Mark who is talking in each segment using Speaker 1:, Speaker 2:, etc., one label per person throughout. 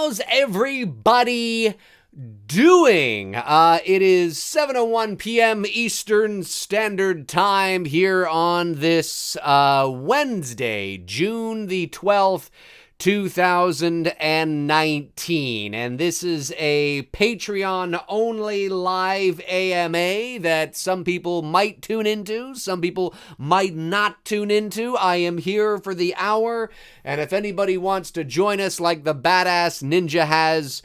Speaker 1: How's everybody doing? It is 7:01 p.m. Eastern Standard Time here on this Wednesday, June the 12th, 2019, and this is a Patreon-only live AMA that some people might tune into, some people might not tune into. I am here for the hour, and if anybody wants to join us like the Badass Ninja has,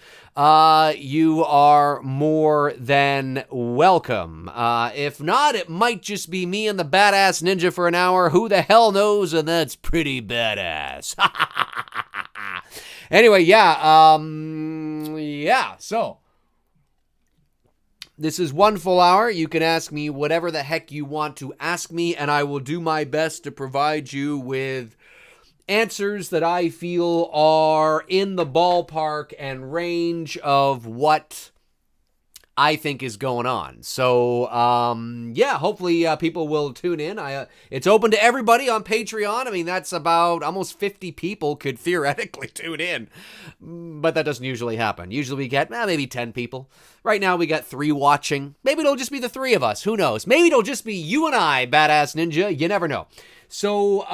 Speaker 1: you are more than welcome. If not, it might just be me and the Badass Ninja for an hour. Who the hell knows? And that's pretty badass. Anyway, so this is one full hour. You can ask me whatever the heck you want to ask me, and I will do my best to provide you with answers that I feel are in the ballpark and range of what I think is going on. So, hopefully people will tune in. It's open to everybody on Patreon. I mean, that's about almost 50 people could theoretically tune in, but that doesn't usually happen. Usually we get maybe 10 people. Right now we got 3 watching. Maybe it'll just be the 3 of us. Who knows? Maybe it'll just be you and I, Badass Ninja. You never know. So,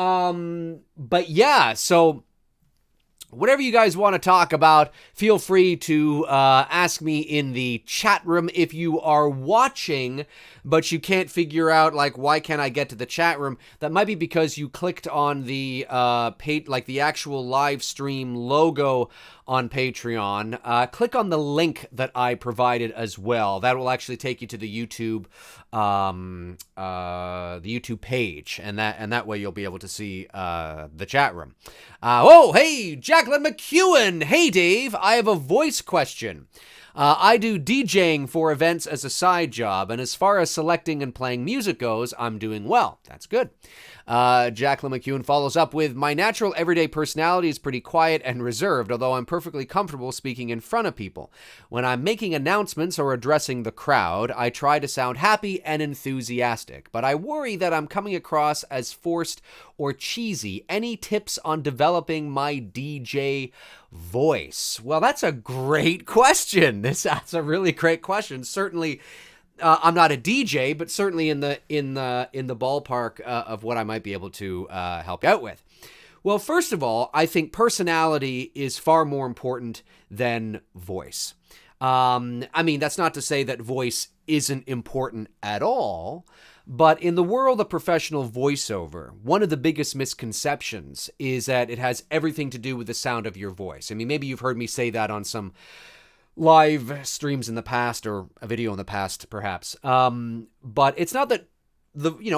Speaker 1: so whatever you guys want to talk about, feel free to ask me in the chat room. If you are watching, but you can't figure out, like, why can't I get to the chat room? That might be because you clicked on the the actual live stream logo on Patreon. Click on the link that I provided as well. That will actually take you to the YouTube page, and that way you'll be able to see the chat room. Hey, Jacqueline McEwen. Hey, Dave. I have a voice question. I do DJing for events as a side job, and as far as selecting and playing music goes, I'm doing well. That's good. Jacqueline McEwen follows up with, my natural everyday personality is pretty quiet and reserved, although I'm perfectly comfortable speaking in front of people. When I'm making announcements or addressing the crowd, I try to sound happy and enthusiastic, but I worry that I'm coming across as forced or cheesy. Any tips on developing my DJ voice? Well, that's a great question. That's a really great question. Certainly, I'm not a DJ, but certainly in the ballpark of what I might be able to help out with. Well, first of all, I think personality is far more important than voice. I mean, that's not to say that voice isn't important at all, but in the world of professional voiceover, one of the biggest misconceptions is that it has everything to do with the sound of your voice. I mean, maybe you've heard me say that on some live streams in the past, or a video in the past, perhaps. But it's not that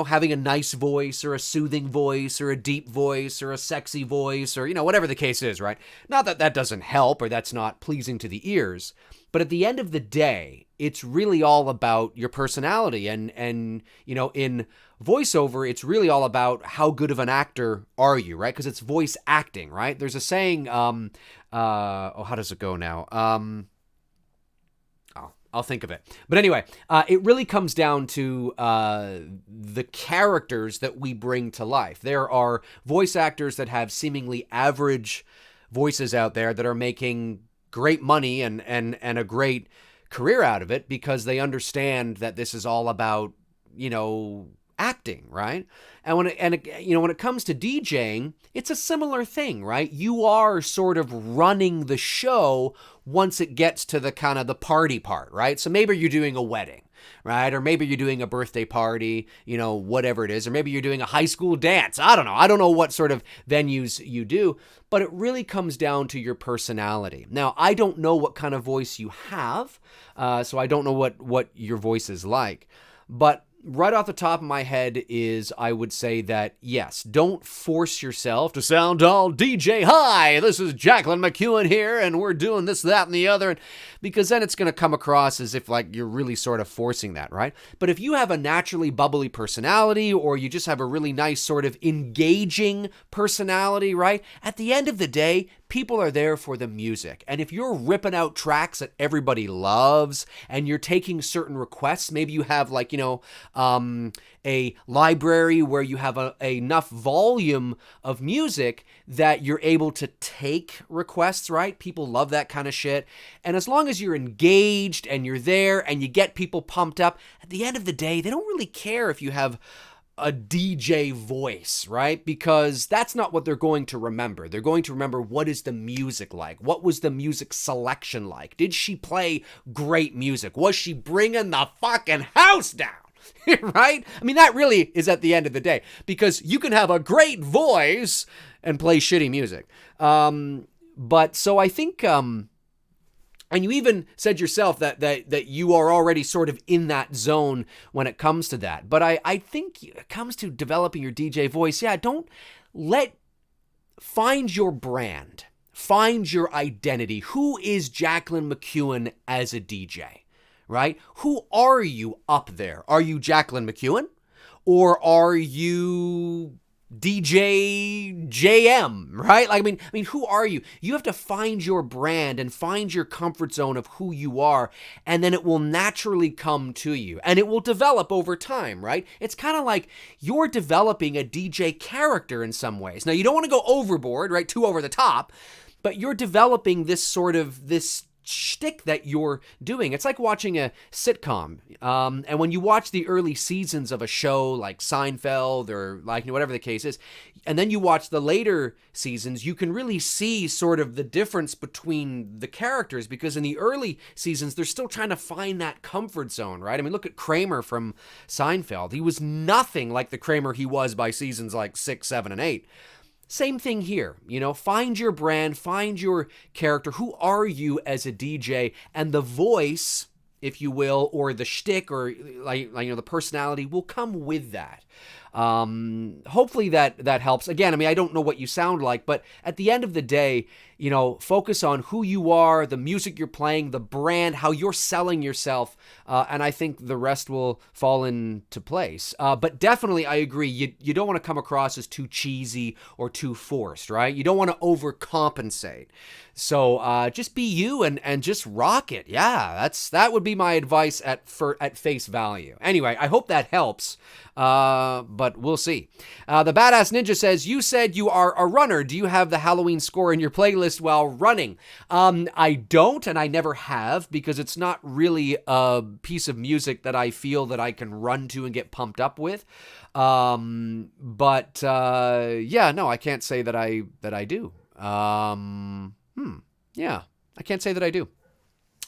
Speaker 1: having a nice voice or a soothing voice or a deep voice or a sexy voice or, whatever the case is, right? Not that that doesn't help or that's not pleasing to the ears. But at the end of the day, it's really all about your personality. And in voiceover, it's really all about how good of an actor are you, right? Because it's voice acting, right? There's a saying, how does it go now? I'll think of it. But anyway, it really comes down to the characters that we bring to life. There are voice actors that have seemingly average voices out there that are making great money and a great career out of it because they understand that this is all about, acting, right? And when it comes to DJing, it's a similar thing, right? You are sort of running the show once it gets to the kind of the party part, right? So maybe you're doing a wedding, right? Or maybe you're doing a birthday party, whatever it is, or maybe you're doing a high school dance. I don't know. I don't know what sort of venues you do, but it really comes down to your personality. Now, I don't know what kind of voice you have, so I don't know what your voice is like, but right off the top of my head is I would say that, yes, don't force yourself to sound all DJ. Hi, this is Jacqueline McEwen here, and we're doing this, that, and the other, because then it's going to come across as if like you're really sort of forcing that, right? But if you have a naturally bubbly personality, or you just have a really nice sort of engaging personality, right? At the end of the day, people are there for the music. And if you're ripping out tracks that everybody loves and you're taking certain requests, maybe you have like, a library where you have enough volume of music that you're able to take requests, right? People love that kind of shit. And as long as you're engaged and you're there and you get people pumped up, at the end of the day, they don't really care if you have a DJ voice, right? Because that's not what they're going to remember. They're going to remember, what is the music like? What was the music selection like? Did she play great music? Was she bringing the fucking house down? Right? I mean, that really is at the end of the day, because you can have a great voice and play shitty music. But so I think, and you even said yourself that you are already sort of in that zone when it comes to that. But I think it comes to developing your DJ voice. Yeah, find your brand. Find your identity. Who is Jacqueline McEwen as a DJ, right? Who are you up there? Are you Jacqueline McEwen? Or are you DJ JM, right? Like, I mean, who are you? You have to find your brand and find your comfort zone of who you are, and then it will naturally come to you, and it will develop over time, right? It's kind of like you're developing a DJ character in some ways. Now, you don't want to go overboard, right? Too over the top, but you're developing this shtick that you're doing. It's like watching a sitcom. And when you watch the early seasons of a show like Seinfeld or like whatever the case is, and then you watch the later seasons, you can really see sort of the difference between the characters, because in the early seasons, they're still trying to find that comfort zone, right? I mean, look at Kramer from Seinfeld. He was nothing like the Kramer he was by seasons like 6, 7, and 8. Same thing here, find your brand, find your character. Who are you as a DJ? And the voice, if you will, or the shtick, or like the personality will come with that. Hopefully that helps. Again, I mean, I don't know what you sound like, but at the end of the day, focus on who you are, the music you're playing, the brand, how you're selling yourself, and I think the rest will fall into place. But definitely, I agree, you don't want to come across as too cheesy or too forced, right? You don't want to overcompensate. So just be you and just rock it. Yeah, that would be my advice at face value. Anyway, I hope that helps. But we'll see. The Badass Ninja says, you said you are a runner. Do you have the Halloween score in your playlist while running? I don't, and I never have, because it's not really a piece of music that I feel that I can run to and get pumped up with. Yeah, no, I can't say that I do. Yeah, I can't say that I do.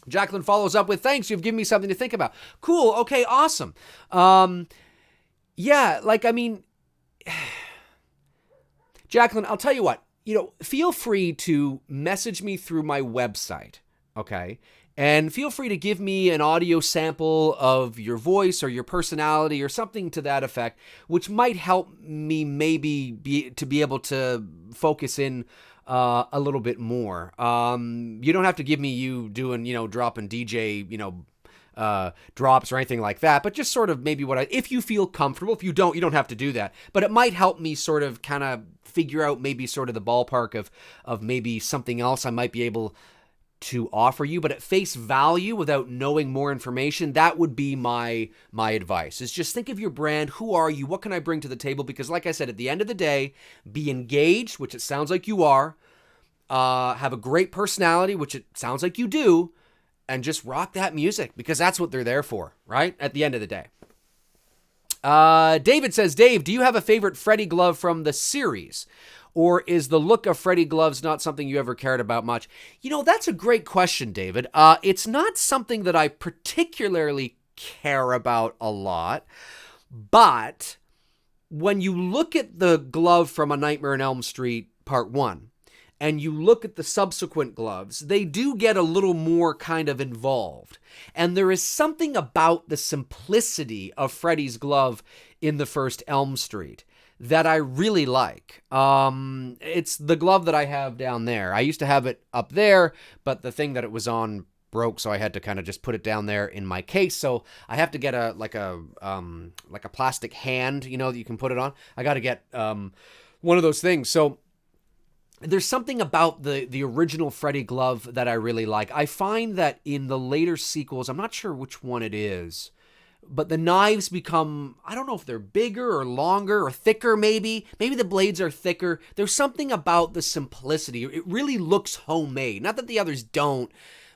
Speaker 1: Jacqueline follows up with, thanks, you've given me something to think about. Cool, okay, awesome. Yeah, like, I mean, Jacqueline, I'll tell you what, feel free to message me through my website, okay? And feel free to give me an audio sample of your voice or your personality or something to that effect, which might help me maybe be able to focus in a little bit more. You don't have to give me you doing, dropping DJ, drops or anything like that, but just sort of maybe if you feel comfortable. If you don't have to do that, but it might help me sort of kind of figure out maybe sort of the ballpark of maybe something else I might be able to offer you. But at face value, without knowing more information, that would be my advice, is just think of your brand. Who are you? What can I bring to the table? Because like I said, at the end of the day, be engaged, which it sounds like you are, have a great personality, which it sounds like you do, and just rock that music, because that's what they're there for, right? At the end of the day. David says, Dave, do you have a favorite Freddy glove from the series? Or is the look of Freddy gloves not something you ever cared about much? That's a great question, David. It's not something that I particularly care about a lot, but when you look at the glove from A Nightmare on Elm Street Part 1, and you look at the subsequent gloves, they do get a little more kind of involved. And there is something about the simplicity of Freddy's glove in the first Elm Street that I really like. It's the glove that I have down there. I used to have it up there, but the thing that it was on broke, so I had to kind of just put it down there in my case. So I have to get a plastic hand, that you can put it on. I got to get one of those things. So there's something about the original Freddy glove that I really like. I find that in the later sequels, I'm not sure which one it is, but the knives become, I don't know if they're bigger or longer or thicker maybe. Maybe the blades are thicker. There's something about the simplicity. It really looks homemade. Not that the others don't,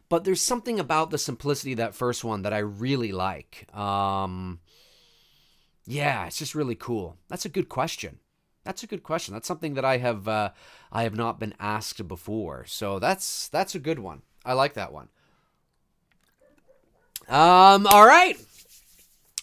Speaker 1: but there's something about the simplicity of that first one that I really like. Yeah, it's just really cool. That's a good question. That's a good question. That's something that I have not been asked before. So that's a good one. I like that one. All right.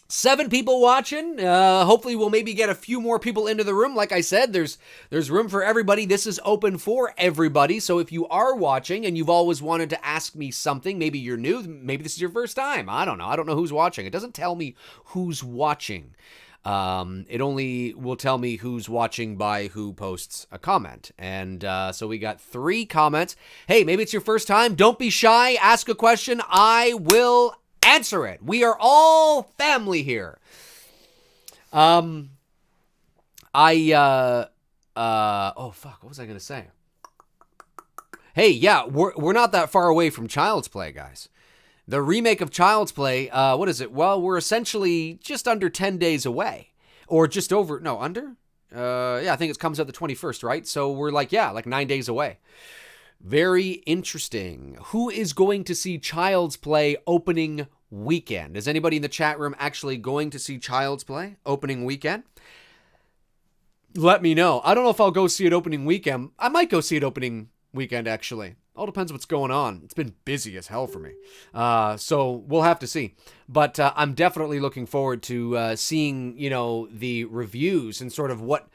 Speaker 1: 7 people watching. Hopefully we'll maybe get a few more people into the room. Like I said, there's room for everybody. This is open for everybody. So if you are watching and you've always wanted to ask me something, maybe you're new, maybe this is your first time. I don't know. I don't know who's watching. It doesn't tell me who's watching. It only will tell me who's watching by who posts a comment. And so we got 3 comments. Hey, maybe it's your first time. Don't be shy. Ask a question. I will answer it. We are all family here. Oh fuck, what was I gonna say? Hey, yeah, we're not that far away from Child's Play, guys. The remake of Child's Play, what is it? Well, we're essentially just under 10 days away. Or just over, no, under? Yeah, I think it comes out the 21st, right? So we're like 9 days away. Very interesting. Who is going to see Child's Play opening weekend? Is anybody in the chat room actually going to see Child's Play opening weekend? Let me know. I don't know if I'll go see it opening weekend. I might go see it opening weekend, actually. All depends what's going on. It's been busy as hell for me. So we'll have to see. But I'm definitely looking forward to seeing, the reviews and sort of what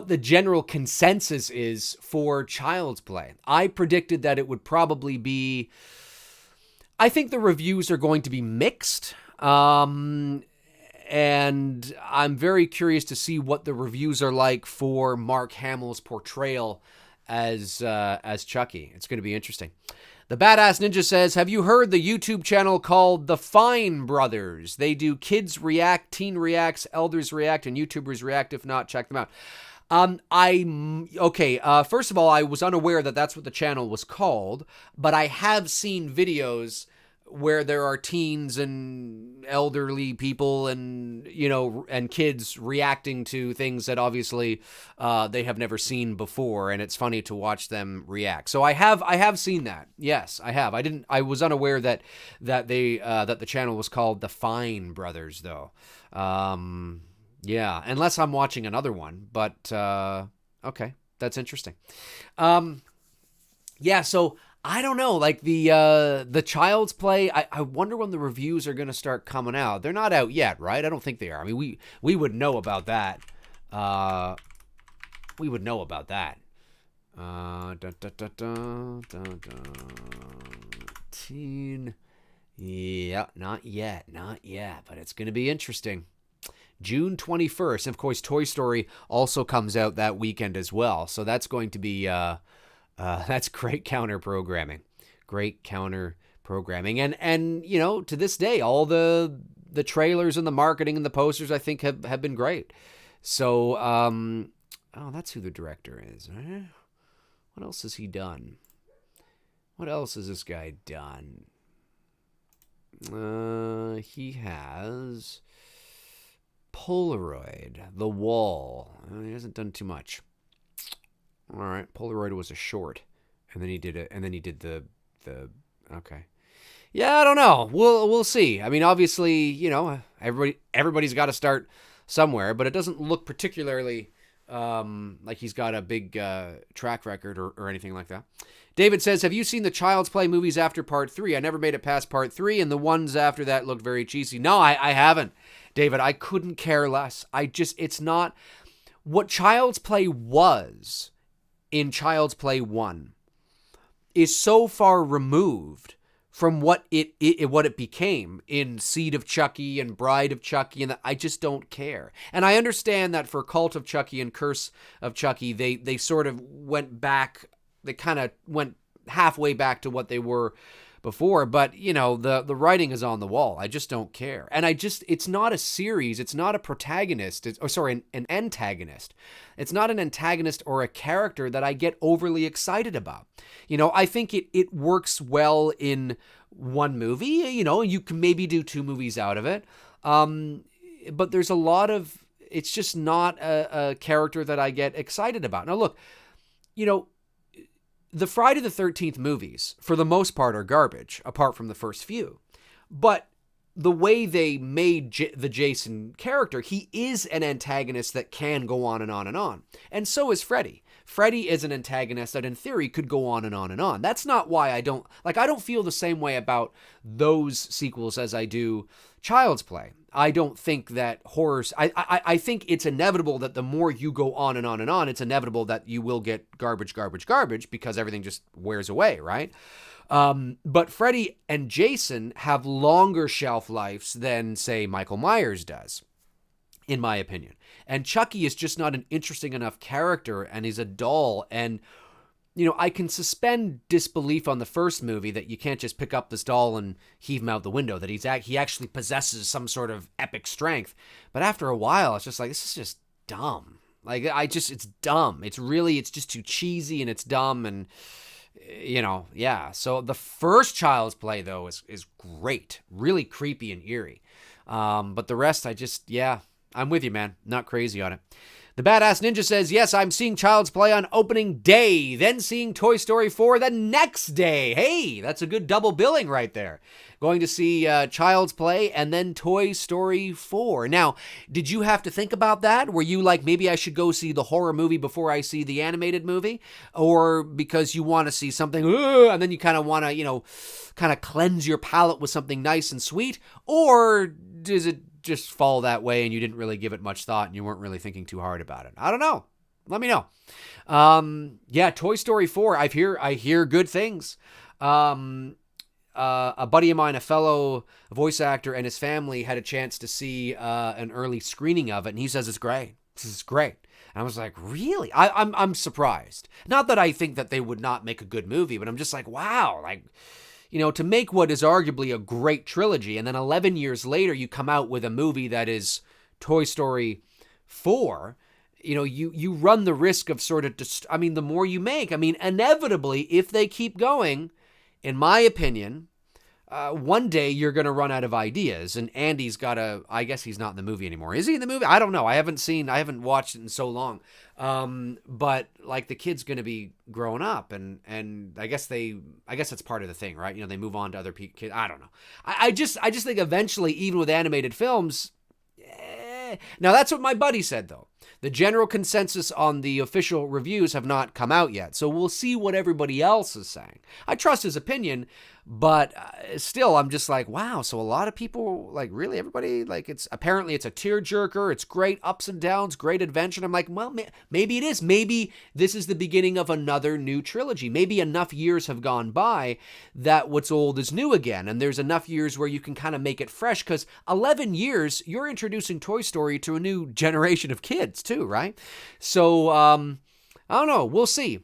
Speaker 1: the general consensus is for Child's Play. I predicted that it would probably be, I think the reviews are going to be mixed. And I'm very curious to see what the reviews are like for Mark Hamill's portrayal as Chucky. It's going to be interesting. The Badass Ninja says, have you heard the YouTube channel called The Fine Brothers? They do Kids React, Teen Reacts, Elders React, and YouTubers React. If not, check them out. First of all, I was unaware that that's what the channel was called, but I have seen videos where there are teens and elderly people and, and kids reacting to things that obviously they have never seen before, and it's funny to watch them react. So I have seen that. Yes, I have. I was unaware that the channel was called The Fine Brothers, though. Yeah, unless I'm watching another one, but okay, that's interesting. Yeah, so I don't know, like the Child's Play, I wonder when the reviews are going to start coming out. They're not out yet, right? I don't think they are. I mean, we would know about that. We would know about that. Teen. Yeah, not yet, but it's going to be interesting. June 21st. And of course, Toy Story also comes out that weekend as well. So that's going to be, that's great counter programming. Great counter programming. And to this day, all the trailers and the marketing and the posters, I think, have been great. So, that's who the director is. What else has he done? What else has this guy done? He has Polaroid, The Wall. He hasn't done too much. All right, Polaroid was a short, and then he did it, and then he did the. Okay, yeah, I don't know. We'll see. I mean, obviously, everybody's got to start somewhere, but it doesn't look particularly like he's got a big track record or anything like that. David says, have you seen the Child's Play movies after part 3? I never made it past part 3, and the ones after that looked very cheesy. No, I haven't, David. I couldn't care less. It's not what Child's Play was in Child's Play 1 is so far removed from what it became in Seed of Chucky and Bride of Chucky, and I just don't care. And I understand that for Cult of Chucky and Curse of Chucky, they sort of went back. They kind of went halfway back to what they were before, but the writing is on the wall. I just don't care. And it's not a series. It's not a protagonist. An antagonist. It's not an antagonist or a character that I get overly excited about. I think it works well in one movie, you can maybe do 2 movies out of it. But there's a lot of, it's just not a character that I get excited about. Now look, the Friday the 13th movies, for the most part, are garbage, apart from the first few. But the way they made the Jason character, he is an antagonist that can go on and on and on. And so is Freddy. Freddy is an antagonist that in theory could go on and on and on. That's not why I don't feel the same way about those sequels as I do Child's Play. I don't think that horrors, I think it's inevitable that the more you go on and on and on, it's inevitable that you will get garbage because everything just wears away, right? But Freddy and Jason have longer shelf lives than, say, Michael Myers does, in my opinion. And Chucky is just not an interesting enough character, and he's a doll. And, I can suspend disbelief on the first movie that you can't just pick up this doll and heave him out the window, that he actually possesses some sort of epic strength. But after a while, it's just like, this is just dumb. It's dumb. It's just too cheesy and it's dumb and... yeah. So the first Child's Play, though, is great. Really creepy and eerie. But the rest, I'm with you, man. Not crazy on it. The Badass Ninja says, yes, I'm seeing Child's Play on opening day, then seeing Toy Story 4 the next day. Hey, that's a good double billing right there. Going to see Child's Play and then Toy Story 4. Now, did you have to think about that? Were you like, maybe I should go see the horror movie before I see the animated movie? Or because you want to see something, and then you kind of want to, kind of cleanse your palate with something nice and sweet? Or does it just fall that way and you didn't really give it much thought and you weren't really thinking too hard about it? I don't know. Let me know. Toy Story 4, I hear good things. A buddy of mine, a fellow voice actor, and his family had a chance to see an early screening of it, and he says it's great. This is great. And I was like, really? I'm surprised. Not that I think that they would not make a good movie, but I'm just like, wow, to make what is arguably a great trilogy, and then 11 years later you come out with a movie that is Toy Story 4, you run the risk of sort of, the more you make, inevitably, if they keep going, in my opinion, one day you're going to run out of ideas, and Andy's I guess he's not in the movie anymore. Is he in the movie? I don't know. I haven't watched it in so long. But the kid's going to be growing up, and I guess that's part of the thing, right? They move on to other kids. I don't know. I just think eventually, even with animated films, Now that's what my buddy said though. The general consensus on the official reviews have not come out yet, so we'll see what everybody else is saying. I trust his opinion, but still, I'm just like, wow, so a lot of people, like, really, everybody, like, apparently it's a tearjerker, it's great ups and downs, great adventure, and I'm like, well, maybe it is. Maybe this is the beginning of another new trilogy. Maybe enough years have gone by that what's old is new again, and there's enough years where you can kind of make it fresh, because 11 years, you're introducing Toy Story to a new generation of kids, too, right? So, I don't know, we'll see.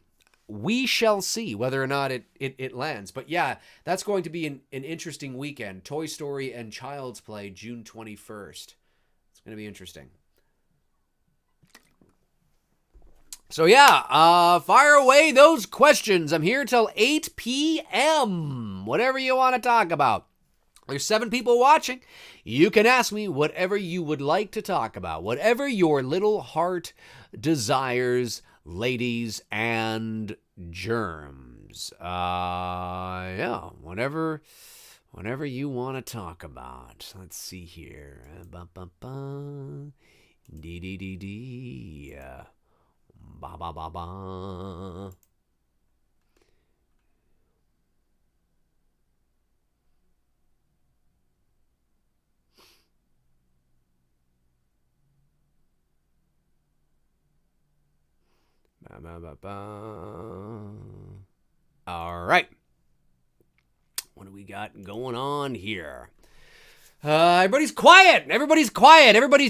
Speaker 1: We shall see whether or not it lands. But yeah, that's going to be an interesting weekend. Toy Story and Child's Play, June 21st. It's going to be interesting. So yeah, fire away those questions. I'm here till 8 p.m. Whatever you want to talk about. There's 7 people watching. You can ask me whatever you would like to talk about. Whatever your little heart desires, ladies and germs. Yeah, whatever you want to talk about. Let's see here. Dee. Ba ba ba ba. All right. What do we got going on here? Everybody's quiet. Everybody's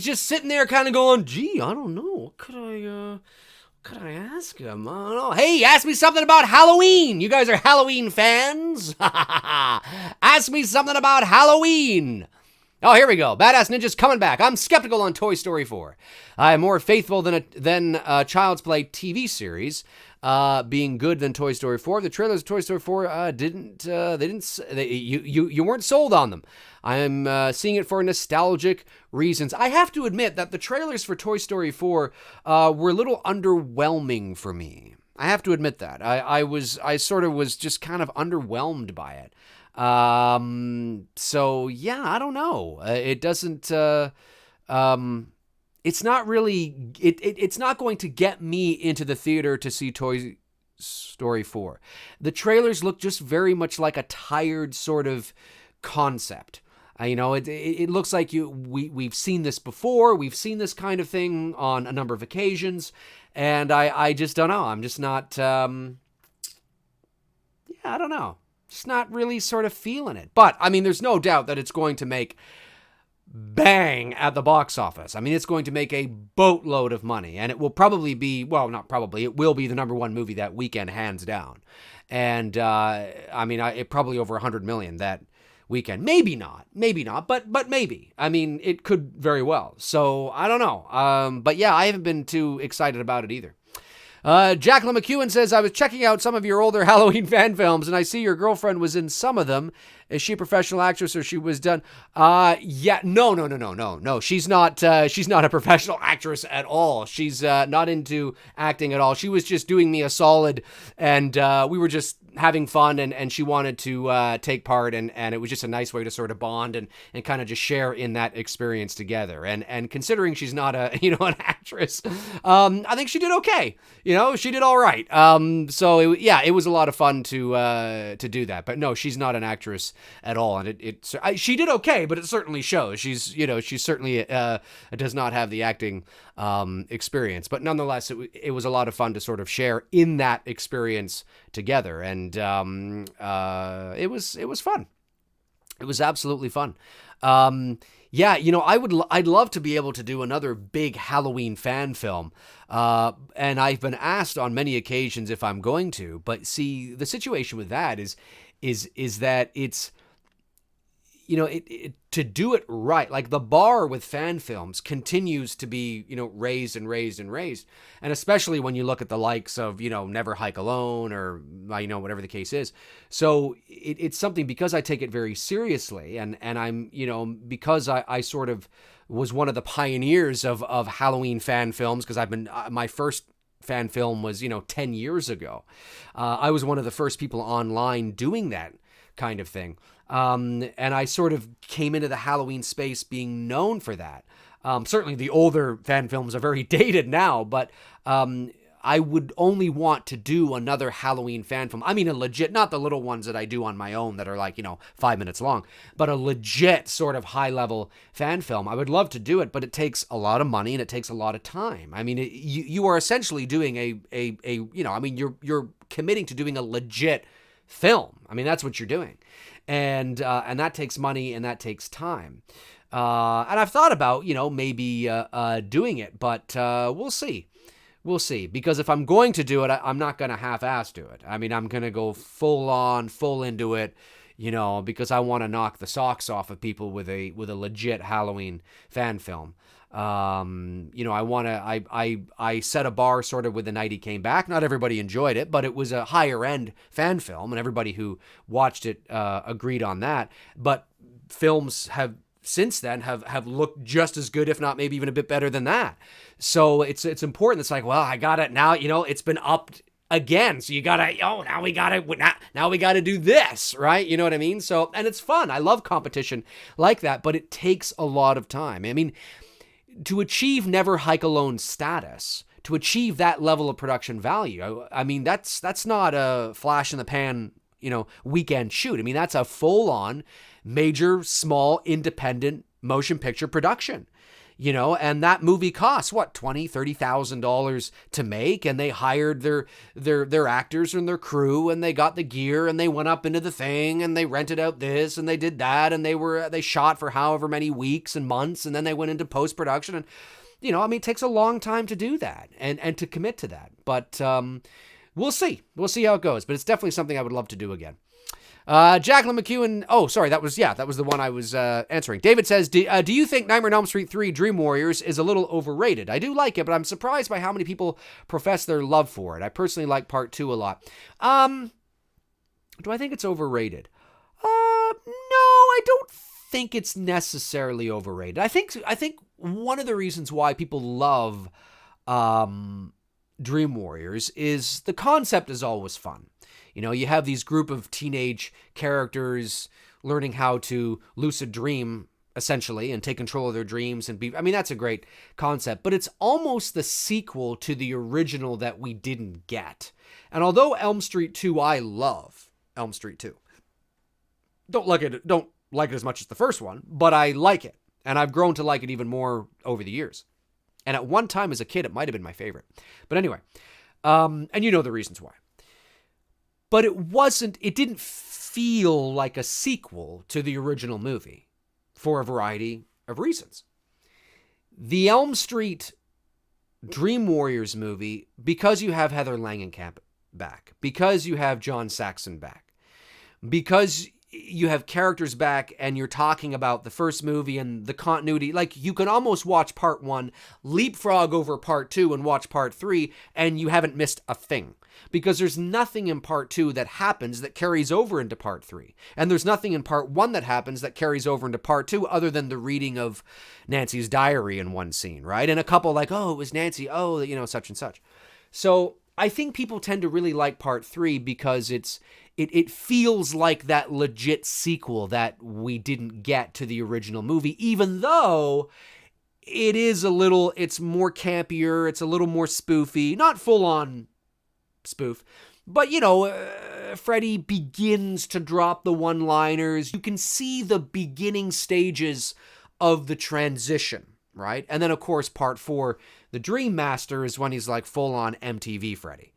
Speaker 1: just sitting there kind of going, gee, I don't know. What could I ask him? I don't know. Hey, ask me something about Halloween. You guys are Halloween fans? Ask me something about Halloween. Oh, here we go. Badass Ninja's coming back. I'm skeptical on Toy Story 4. I am more faithful than a Child's Play TV series, being good than Toy Story 4. The trailers of Toy Story 4 you weren't sold on them. I'm seeing it for nostalgic reasons. I have to admit that the trailers for Toy Story 4 were a little underwhelming for me. I have to admit that. I sort of was just kind of underwhelmed by it. So yeah, I don't know. It doesn't, it's not really, it's not going to get me into the theater to see Toy Story 4. The trailers look just very much like a tired sort of concept. It looks like we've seen this before. We've seen this kind of thing on a number of occasions, and I just don't know. I'm just not, I don't know. Just not really sort of feeling it. But, I mean, there's no doubt that it's going to make bang at the box office. I mean, it's going to make a boatload of money, and it will probably be, well, not probably, it will be the number one movie that weekend, hands down. And, it probably over 100 million that weekend. Maybe not, but maybe. I mean, it could very well. So, I don't know. But yeah, I haven't been too excited about it either. Jacqueline McEwen says, I was checking out some of your older Halloween fan films, and I see your girlfriend was in some of them. Is she a professional actress, or she was done? Yeah, no. She's not a professional actress at all. She's not into acting at all. She was just doing me a solid, and we were just having fun, and she wanted to take part, and it was just a nice way to sort of bond and kind of just share in that experience together. And considering she's not an actress, I think she did okay. She did all right. So it was a lot of fun to do that. But no, she's not an actress at all, and she did okay, but it certainly shows. She certainly does not have the acting experience, but nonetheless, it was a lot of fun to sort of share in that experience together, and it was fun. It was absolutely fun. I'd love to be able to do another big Halloween fan film, and I've been asked on many occasions if I'm going to, but see, the situation with that is that it's, to do it right, like the bar with fan films continues to be, raised and raised and raised. And especially when you look at the likes of, Never Hike Alone or, whatever the case is. So it's something, because I take it very seriously, and I'm, because I sort of was one of the pioneers of Halloween fan films, because I've been, my first fan film was, 10 years ago. I was one of the first people online doing that kind of thing. And I sort of came into the Halloween space being known for that. Certainly the older fan films are very dated now, but I would only want to do another Halloween fan film. I mean, a legit, not the little ones that I do on my own that are like, 5 minutes long, but a legit sort of high-level fan film. I would love to do it, but it takes a lot of money and it takes a lot of time. I mean, you are essentially doing you're committing to doing a legit film. I mean, that's what you're doing. And that takes money and that takes time. And I've thought about, maybe doing it, but we'll see. We'll see. Because if I'm going to do it, I'm not going to half-ass do it. I mean, I'm going to go full into it, because I want to knock the socks off of people with a legit Halloween fan film. I set a bar sort of with The Night He Came Back. Not everybody enjoyed it, but it was a higher end fan film, and everybody who watched it agreed on that. But films have since then have looked just as good, if not maybe even a bit better than that. So it's important. It's like, well, I got it now. It's been upped again, so you gotta, now we gotta do this, right? You know what I mean? So, and it's fun. I love competition like that, but it takes a lot of time. I mean, to achieve Never Hike Alone status, to achieve that level of production value, I mean, that's not a flash in the pan, weekend shoot. I mean, that's a full on major, small, independent motion picture production. and that movie costs what, $20,000-$30,000 to make, and they hired their actors and their crew, and they got the gear, and they went up into the thing, and they rented out this, and they did that, and they shot for however many weeks and months, and then they went into post-production, and it takes a long time to do that and to commit to that. But we'll see how it goes, but it's definitely something I would love to do again. Jacqueline McEwen. Oh, sorry. That was the one I was answering. David says, do you think Nightmare on Elm Street 3 Dream Warriors is a little overrated? I do like it, but I'm surprised by how many people profess their love for it. I personally like part 2 a lot. Do I think it's overrated? No, I don't think it's necessarily overrated. I think one of the reasons why people love Dream Warriors is the concept is always fun. You have these group of teenage characters learning how to lucid dream, essentially, and take control of their dreams. That's a great concept, but it's almost the sequel to the original that we didn't get. And although Elm Street 2, I love Elm Street 2. Don't like it as much as the first one, but I like it. And I've grown to like it even more over the years. And at one time as a kid, it might have been my favorite. But anyway, and you know the reasons why. But it didn't feel like a sequel to the original movie for a variety of reasons. The Elm Street Dream Warriors movie, because you have Heather Langenkamp back, because you have John Saxon back, because you have characters back and you're talking about the first movie and the continuity, like you can almost watch part 1, leapfrog over part 2 and watch part 3, and you haven't missed a thing. Because there's nothing in part 2 that happens that carries over into part 3. And there's nothing in part 1 that happens that carries over into part 2 other than the reading of Nancy's diary in one scene, right? And a couple like, oh, it was Nancy, oh, such and such. So I think people tend to really like part 3 because it feels like that legit sequel that we didn't get to the original movie, even though it's more campier, it's a little more spoofy, not full on spoof, but Freddy begins to drop the one-liners. You can see the beginning stages of the transition, right? And then of course part 4, the Dream Master, is when he's like full on MTV Freddy.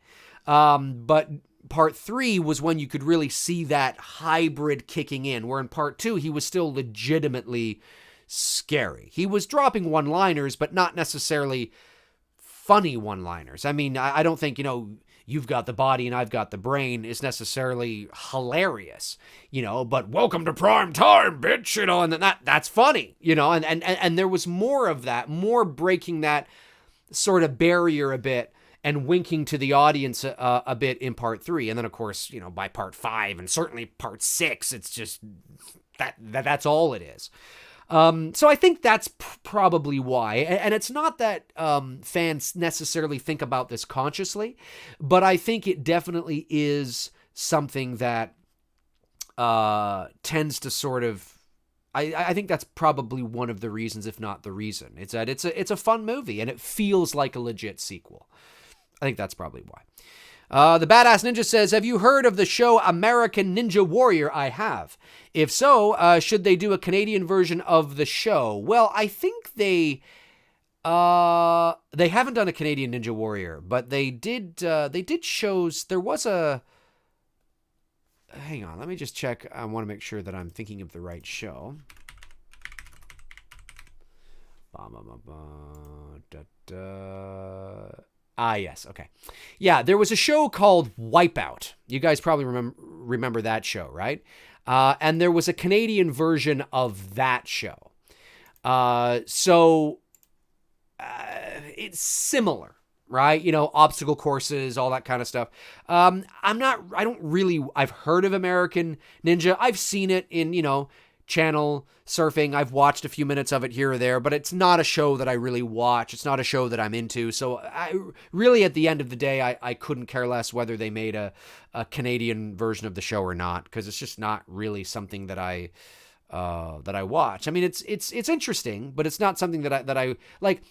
Speaker 1: But part 3 was when you could really see that hybrid kicking in, where in part 2 he was still legitimately scary. He was dropping one-liners, but not necessarily funny one-liners. I don't think, you've got the body and I've got the brain is necessarily hilarious, but welcome to prime time, bitch, and then that's funny, and there was more of that, more breaking that sort of barrier a bit and winking to the audience a bit in part 3. And then of course, by part 5 and certainly part 6, it's just that's all it is. So I think that's probably why. And it's not that fans necessarily think about this consciously, but I think it definitely is something that tends to sort of, I think that's probably one of the reasons, if not the reason. It's that it's a fun movie and it feels like a legit sequel. I think that's probably why. The Badass Ninja says, have you heard of the show American Ninja Warrior? I have. If so, should they do a Canadian version of the show? Well, I think they haven't done a Canadian Ninja Warrior, but they did shows. There was a, hang on, let me just check. I want to make sure that I'm thinking of the right show. Yes, okay. Yeah, there was a show called Wipeout. You guys probably remember that show, right? And there was a Canadian version of that show. So it's similar, right? Obstacle courses, all that kind of stuff. I've heard of American Ninja. I've seen it in, channel surfing. I've watched a few minutes of it here or there, but it's not a show that I really watch. It's not a show that I'm into. So I really, at the end of the day, I couldn't care less whether they made a Canadian version of the show or not, because it's just not really something that I watch. It's interesting, but it's not something that I like.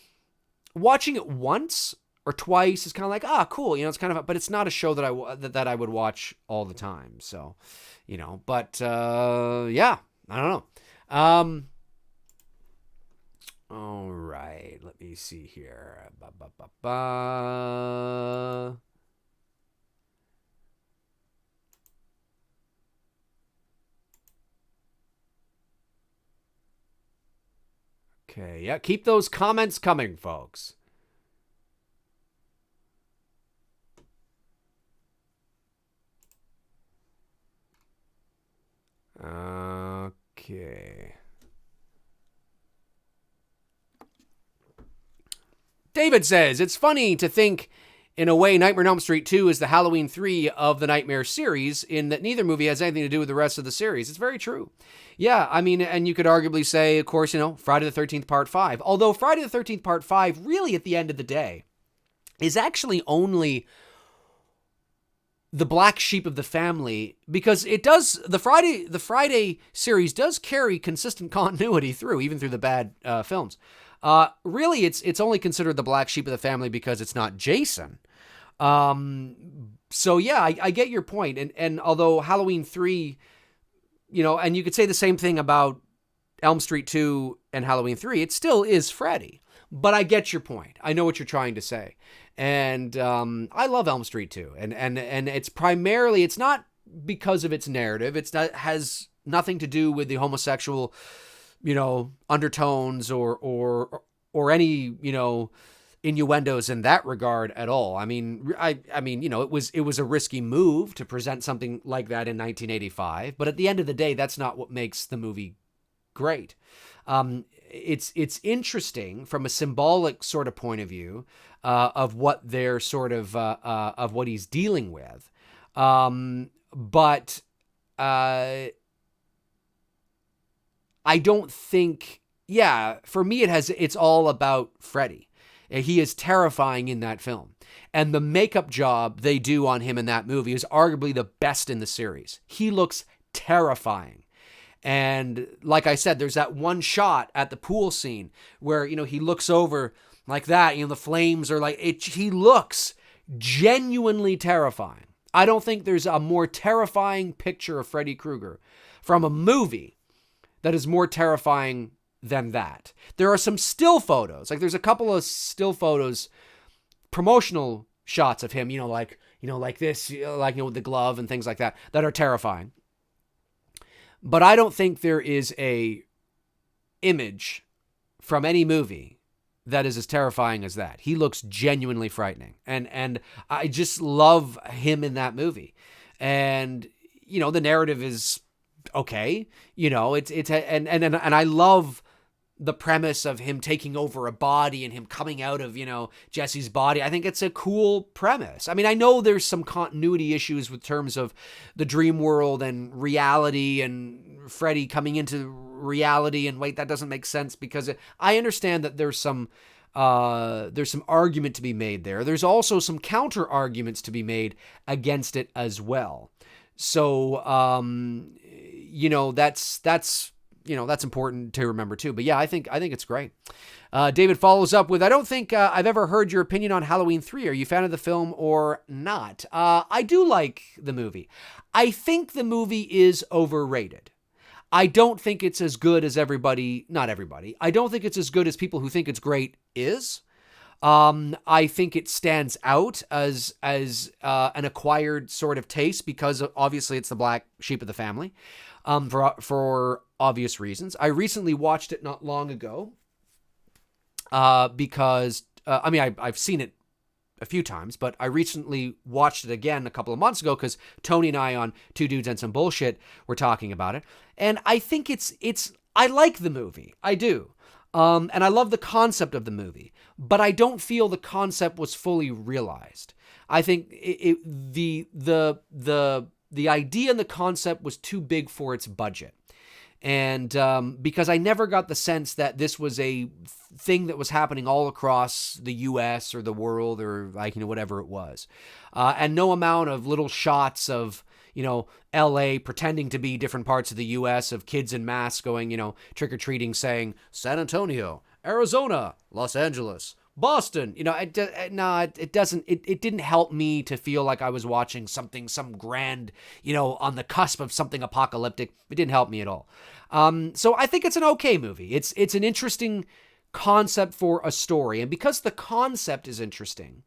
Speaker 1: Watching it once or twice is kind of like, cool. It's kind of, but it's not a show that I would watch all the time. So, but yeah. I don't know. All right, let me see here. Ba, ba, ba, ba. Okay, yeah, keep those comments coming, folks. Okay. David says, it's funny to think, in a way, Nightmare on Elm Street 2 is the Halloween 3 of the Nightmare series, in that neither movie has anything to do with the rest of the series. It's very true. Yeah, I mean, and you could arguably say, of course, Friday the 13th Part 5. Although Friday the 13th Part 5, really, at the end of the day, is actually only the black sheep of the family, because it does, the Friday series does carry consistent continuity through, even through the bad films. Really, it's only considered the black sheep of the family because it's not Jason. So yeah, I get your point. And although Halloween 3, and you could say the same thing about Elm Street 2 and Halloween 3, it still is Freddy. But I get your point. I know what you're trying to say. And I love Elm Street 2. And it's primarily, it's not because of its narrative. It has nothing to do with the homosexual, undertones or any, innuendos in that regard at all. I mean, it was a risky move to present something like that in 1985. But at the end of the day, that's not what makes the movie great. It's interesting from a symbolic sort of point of view of what they're sort of what he's dealing with. But I don't think, for me, it's all about Freddy. He is terrifying in that film. And the makeup job they do on him in that movie is arguably the best in the series. He looks terrifying. And like I said, there's that one shot at the pool scene where, he looks over like that, the flames are like, he looks genuinely terrifying. I don't think there's a more terrifying picture of Freddy Krueger from a movie that is more terrifying than that. There are some still photos, like there's a couple of still photos, promotional shots of him, like this, with the glove and things like that are terrifying. But I don't think there is a image from any movie that is as terrifying as that. He looks genuinely frightening. And I just love him in that movie. And, the narrative is okay. And I love the premise of him taking over a body and him coming out of, Jesse's body. I think it's a cool premise. I mean, I know there's some continuity issues with terms of the dream world and reality and Freddy coming into reality, and wait, that doesn't make sense, because I understand that there's some argument to be made there. There's also some counter arguments to be made against it as well. So, that's important to remember too. But yeah, I think it's great. David follows up with, I don't think I've ever heard your opinion on Halloween 3. Are you a fan of the film or not? I do like the movie. I think the movie is overrated. I don't think it's as good as not everybody. I don't think it's as good as people who think it's great is. I think it stands out as an acquired sort of taste because obviously it's the black sheep of the family, for obvious reasons. I recently watched it not long ago, because I've seen it a few times, but I recently watched it again a couple of months ago because Tony and I on Two Dudes and Some Bullshit were talking about it, and I think I like the movie. I do. And I love the concept of the movie, but I don't feel the concept was fully realized. I think the idea and the concept was too big for its budget. And because I never got the sense that this was a thing that was happening all across the U.S. or the world or whatever it was. And no amount of little shots of, L.A. pretending to be different parts of the U.S. of kids in masks going, trick-or-treating, saying San Antonio, Arizona, Los Angeles, Boston. It doesn't. It didn't help me to feel like I was watching some grand, on the cusp of something apocalyptic. It didn't help me at all. So I think it's an okay movie. It's an interesting concept for a story. And because the concept is interesting,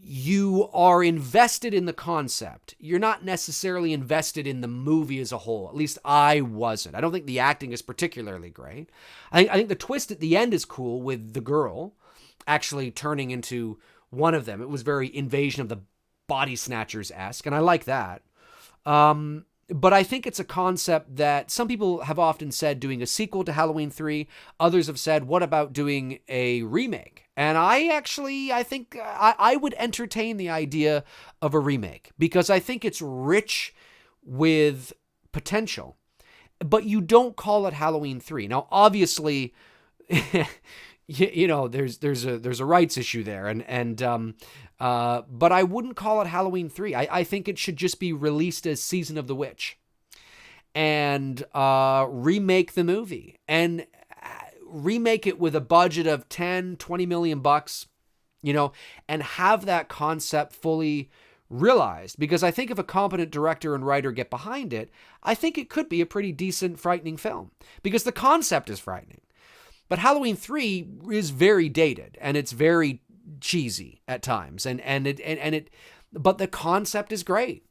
Speaker 1: you are invested in the concept. You're not necessarily invested in the movie as a whole. At least I wasn't. I don't think the acting is particularly great. I think the twist at the end is cool with the girl actually turning into one of them. It was very Invasion of the Body Snatchers-esque, and I like that. But I think it's a concept that some people have often said doing a sequel to Halloween 3. Others have said, what about doing a remake? And I think I would entertain the idea of a remake because I think it's rich with potential. But you don't call it Halloween 3. Now, obviously, there's a rights issue there, but I wouldn't call it Halloween 3. I think it should just be released as Season of the Witch, and remake the movie and remake it with a budget of 10, 20 million bucks, and have that concept fully realized. Because I think if a competent director and writer get behind it, I think it could be a pretty decent, frightening film because the concept is frightening. But Halloween 3 is very dated and it's very cheesy at times. But the concept is great,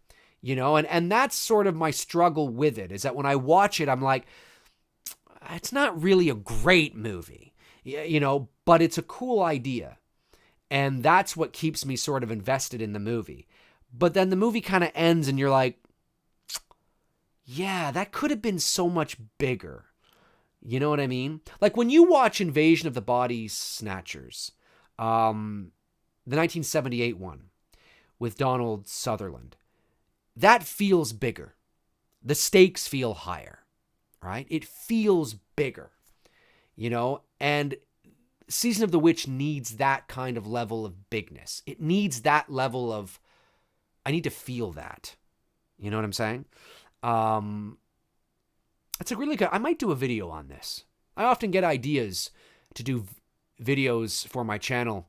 Speaker 1: and that's sort of my struggle with it, is that when I watch it, I'm like, it's not really a great movie, but it's a cool idea. And that's what keeps me sort of invested in the movie. But then the movie kind of ends and you're like, yeah, that could have been so much bigger. You know what I mean? Like when you watch Invasion of the Body Snatchers, the 1978 one with Donald Sutherland, that feels bigger. The stakes feel higher, right? It feels bigger, and Season of the Witch needs that kind of level of bigness. It needs that level of, I need to feel that. You know what I'm saying? It's a really good, I might do a video on this. I often get ideas to do videos for my channel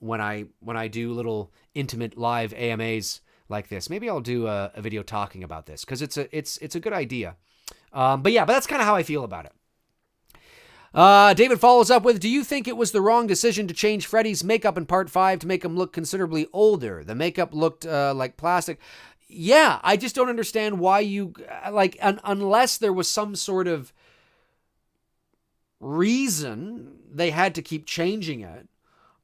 Speaker 1: when I do little intimate live AMAs like this. Maybe I'll do a video talking about this because it's a good idea. But that's kind of how I feel about it. David follows up with, do you think it was the wrong decision to change Freddy's makeup in part 5 to make him look considerably older? The makeup looked like plastic. Yeah, I just don't understand why you, unless there was some sort of reason they had to keep changing it.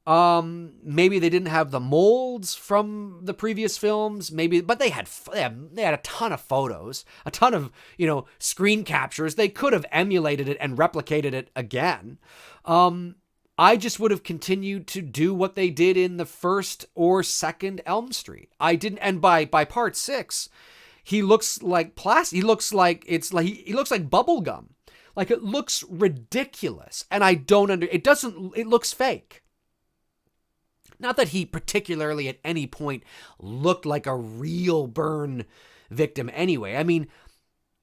Speaker 1: Maybe they didn't have the molds from the previous films, but they had a ton of photos, a ton of, screen captures. They could have emulated it and replicated it again. I just would have continued to do what they did in the first or second Elm Street. I didn't, and by part 6, he looks like plastic. He looks like he looks like bubble gum. Like it looks ridiculous, and it looks fake. Not that he particularly at any point looked like a real burn victim anyway. I mean,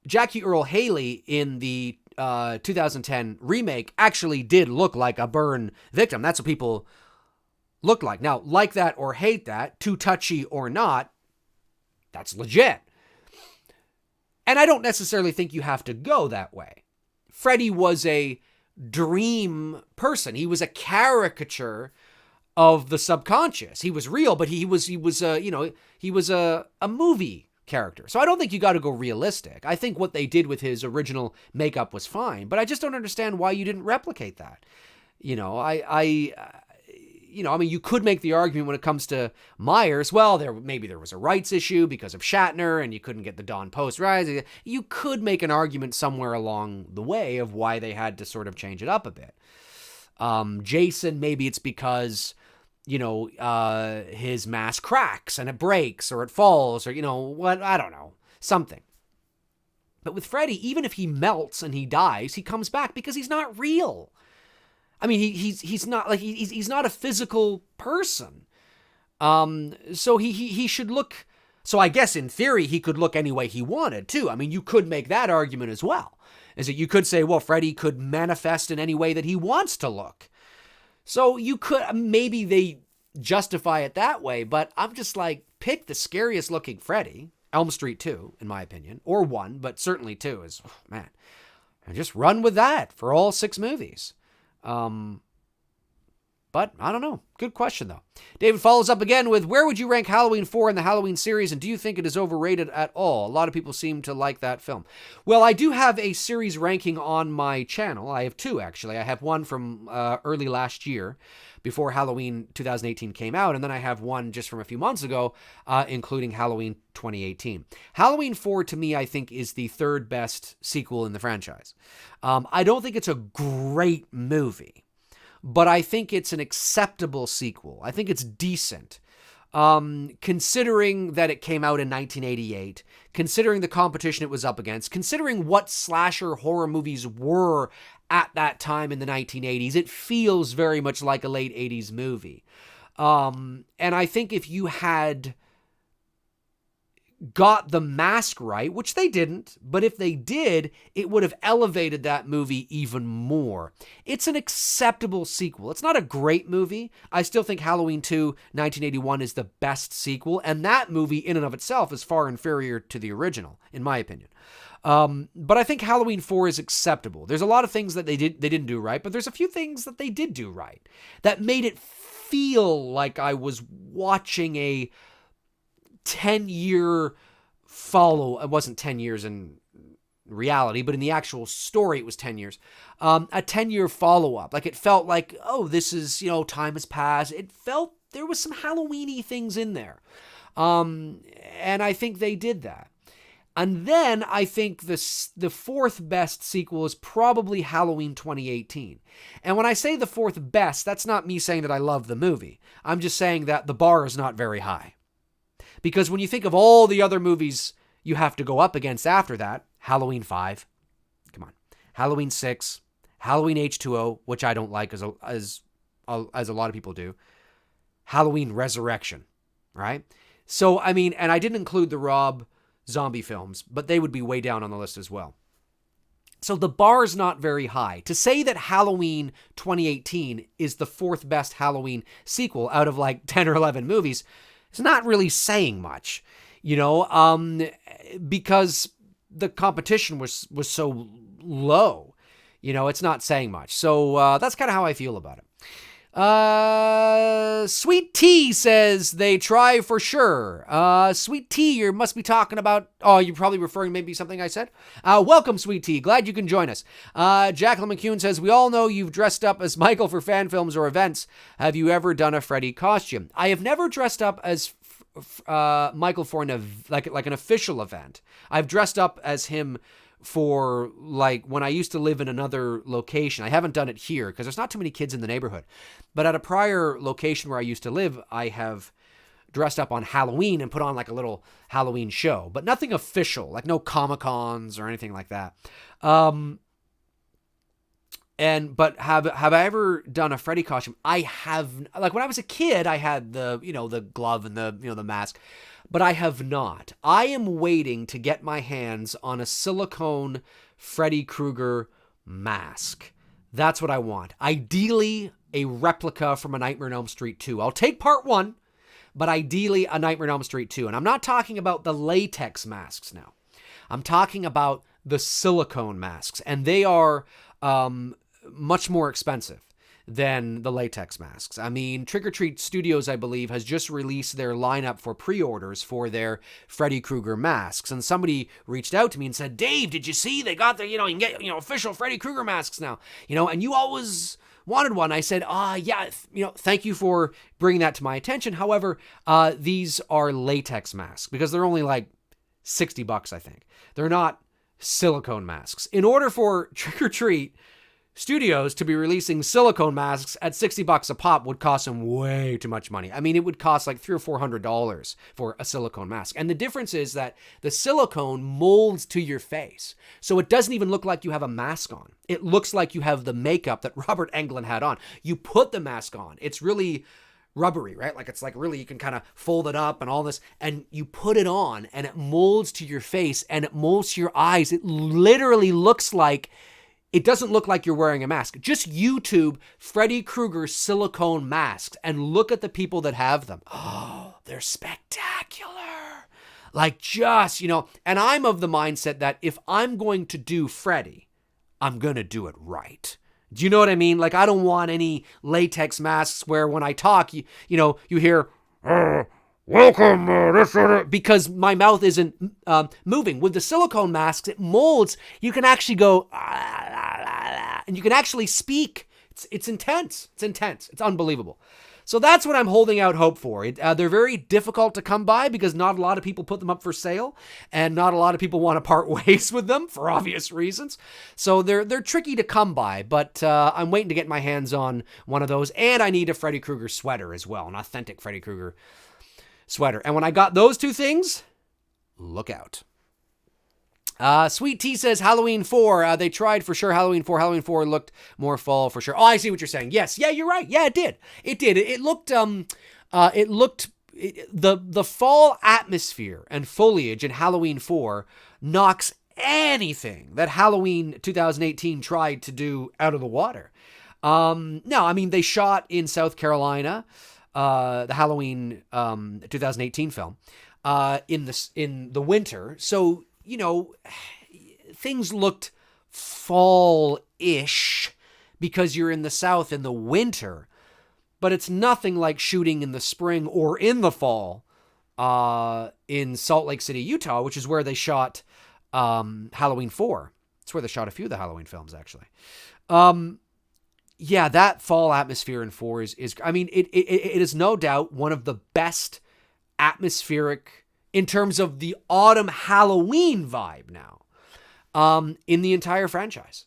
Speaker 1: Jackie Earle Haley in the 2010 remake actually did look like a burn victim. That's what people look like. Now, like that or hate that, too touchy or not, that's legit. And I don't necessarily think you have to go that way. Freddy was a dream person. He was a caricature of the subconscious. He was real, but he was a movie character. So I don't think you got to go realistic. I think what they did with his original makeup was fine, but I just don't understand why you didn't replicate that. You could make the argument when it comes to Myers, well, maybe there was a rights issue because of Shatner and you couldn't get the Dawn Post right. You could make an argument somewhere along the way of why they had to sort of change it up a bit. Jason, maybe it's because his mask cracks and it breaks or it falls or, what, I don't know, something. But with Freddy, even if he melts and he dies, he comes back because he's not real. I mean, he's not like, he's not a physical person. So he should look, so I guess in theory, he could look any way he wanted too. I mean, you could make that argument as well. Is that you could say, well, Freddy could manifest in any way that he wants to look. So you could, maybe they justify it that way, but I'm just like, pick the scariest looking Freddy, Elm Street 2, in my opinion, or 1, but certainly 2 is, and just run with that for all 6 movies. But I don't know. Good question, though. David follows up again with, where would you rank Halloween 4 in the Halloween series, and do you think it is overrated at all? A lot of people seem to like that film. Well, I do have a series ranking on my channel. I have two, actually. I have one from early last year, before Halloween 2018 came out, and then I have one just from a few months ago, including Halloween 2018. Halloween 4, to me, I think, is the third best sequel in the franchise. I don't think it's a great movie, but I think it's an acceptable sequel. I think it's decent. Considering that it came out in 1988, considering the competition it was up against, considering what slasher horror movies were at that time in the 1980s, it feels very much like a late 80s movie. And I think if you had got the mask right, which they didn't, but if they did, it would have elevated that movie even more. It's an acceptable sequel. It's not a great movie. I still think Halloween 2, 1981 is the best sequel, and that movie in and of itself is far inferior to the original, in my opinion. But I think Halloween 4 is acceptable. There's a lot of things that they didn't do right, but there's a few things that they did do right that made it feel like I was watching a 10-year follow. It wasn't 10 years in reality, but in the actual story, it was 10 years. A 10-year follow-up. Like, it felt like, oh, this is, time has passed. It felt there was some Halloween-y things in there. And I think they did that. And then I think the fourth best sequel is probably Halloween 2018. And when I say the fourth best, that's not me saying that I love the movie. I'm just saying that the bar is not very high. Because when you think of all the other movies you have to go up against after that, Halloween 5, come on, Halloween 6, Halloween H2O, which I don't like as a lot of people do, Halloween Resurrection, right? So, I mean, and I didn't include the Rob Zombie films, but they would be way down on the list as well. So the bar is not very high. To say that Halloween 2018 is the fourth best Halloween sequel out of like 10 or 11 movies, it's not really saying much, because the competition was so low. It's not saying much. So that's kind of how I feel about it. Sweet Tea says they try for sure. Sweet Tea, you must be talking about, you're probably referring maybe something I said. Welcome, Sweet Tea. Glad you can join us. Jacqueline McCune says, we all know you've dressed up as Michael for fan films or events. Have you ever done a Freddy costume? I have never dressed up as Michael for an official event. I've dressed up as him for like when I used to live in another location. I haven't done it here because there's not too many kids in the neighborhood. But at a prior location where I used to live, I have dressed up on Halloween and put on like a little Halloween show, but nothing official, like no Comic-Cons or anything like that. But have I ever done a Freddy costume? I have. Like when I was a kid, I had the glove and the mask. But I have not. I am waiting to get my hands on a silicone Freddy Krueger mask. That's what I want. Ideally, a replica from A Nightmare on Elm Street 2. I'll take part 1, but ideally A Nightmare on Elm Street 2. And I'm not talking about the latex masks now. I'm talking about the silicone masks. And they are much more expensive than the latex masks. I mean, Trick or Treat Studios, I believe, has just released their lineup for pre-orders for their Freddy Krueger masks. And somebody reached out to me and said, Dave, did you see they got the, you can get, official Freddy Krueger masks now, and you always wanted one. I said, yeah, thank you for bringing that to my attention. However, these are latex masks because they're only like $60, I think. They're not silicone masks. In order for Trick or Treat Studios to be releasing silicone masks at $60 a pop would cost them way too much money. I mean, it would cost like $300 or $400 for a silicone mask. And the difference is that the silicone molds to your face. So it doesn't even look like you have a mask on. It looks like you have the makeup that Robert Englund had on. You put the mask on. It's really rubbery, right? Like it's like really, you can kind of fold it up and all this, and you put it on and it molds to your face and it molds to your eyes. It literally looks like, it doesn't look like you're wearing a mask. Just YouTube Freddy Krueger silicone masks and look at the people that have them. Oh, they're spectacular. Like just, and I'm of the mindset that if I'm going to do Freddy, I'm going to do it right. Do you know what I mean? Like, I don't want any latex masks where when I talk, you hear, welcome, because my mouth isn't moving. With the silicone masks, it molds. You can actually go, and you can actually speak. It's intense. It's intense. It's unbelievable. So that's what I'm holding out hope for. They're very difficult to come by because not a lot of people put them up for sale, and not a lot of people want to part ways with them for obvious reasons. So they're tricky to come by, but I'm waiting to get my hands on one of those, and I need a Freddy Krueger sweater as well, an authentic Freddy Krueger sweater. And when I got those two things, look out. Sweet Tea says Halloween 4. They tried for sure Halloween 4. Halloween 4 looked more fall for sure. Oh, I see what you're saying. Yes. Yeah, you're right. Yeah, it did. It did. It looked, the fall atmosphere and foliage in Halloween 4 knocks anything that Halloween 2018 tried to do out of the water. No, I mean, they shot in South Carolina, the Halloween 2018 film, in the winter. So, things looked fall-ish because you're in the South in the winter, but it's nothing like shooting in the spring or in the fall in Salt Lake City, Utah, which is where they shot Halloween 4. It's where they shot a few of the Halloween films, actually. Yeah, that fall atmosphere in 4 is I mean, it is no doubt one of the best atmospheric, in terms of the autumn Halloween vibe now, in the entire franchise.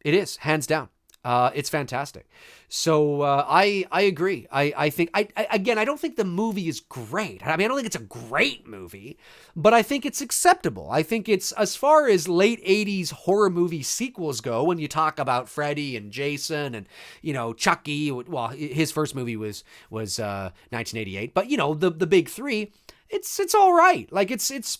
Speaker 1: It is, hands down. It's fantastic. So I agree. I think, again, I don't think the movie is great. I mean, I don't think it's a great movie, but I think it's acceptable. I think it's, as far as late 80s horror movie sequels go, when you talk about Freddy and Jason and, Chucky, well, his first movie was 1988, but, the big three, it's all right. Like, it's the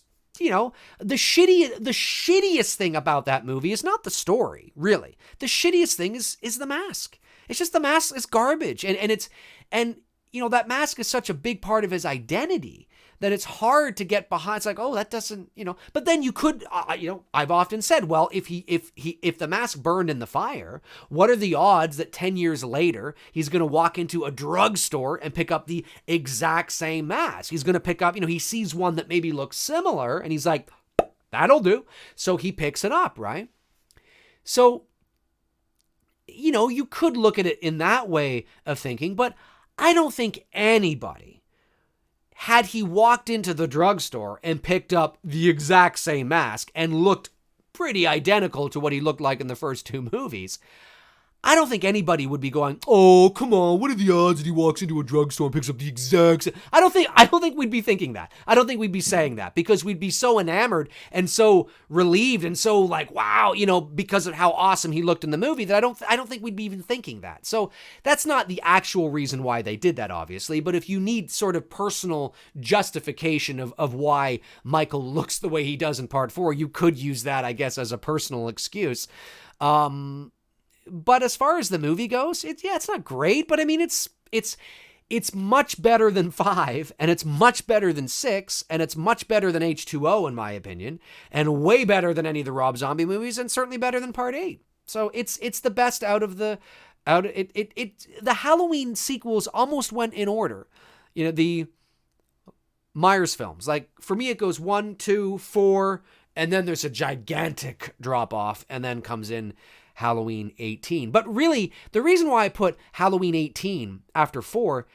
Speaker 1: shittiest thing about that movie is not the story, really. The shittiest thing is the mask. It's just the mask is garbage. And that mask is such a big part of his identity that it's hard to get behind. It's like, oh, that doesn't, but then you could, I've often said, well, if the mask burned in the fire, what are the odds that 10 years later, he's going to walk into a drugstore and pick up the exact same mask? He's going to pick up, he sees one that maybe looks similar and he's like, that'll do. So he picks it up, right? So, you could look at it in that way of thinking, but I don't think anybody, had he walked into the drugstore and picked up the exact same mask and looked pretty identical to what he looked like in the first two movies, I don't think anybody would be going, oh, come on, what are the odds that he walks into a drugstore and picks up the exact same? I don't think we'd be thinking that. I don't think we'd be saying that, because we'd be so enamored and so relieved and so like, wow, because of how awesome he looked in the movie, that I don't think we'd be even thinking that. So that's not the actual reason why they did that, obviously, but if you need sort of personal justification of why Michael looks the way he does in part 4, you could use that, I guess, as a personal excuse. But as far as the movie goes, it's not great, but I mean, it's much better than 5, and it's much better than 6, and it's much better than H2O, in my opinion, and way better than any of the Rob Zombie movies, and certainly better than Part 8. So it's the best out of the Halloween sequels almost went in order. The Myers films, like, for me, it goes 1, 2, 4, and then there's a gigantic drop off, and then comes in Halloween 18. But really, the reason why I put Halloween 18 after 4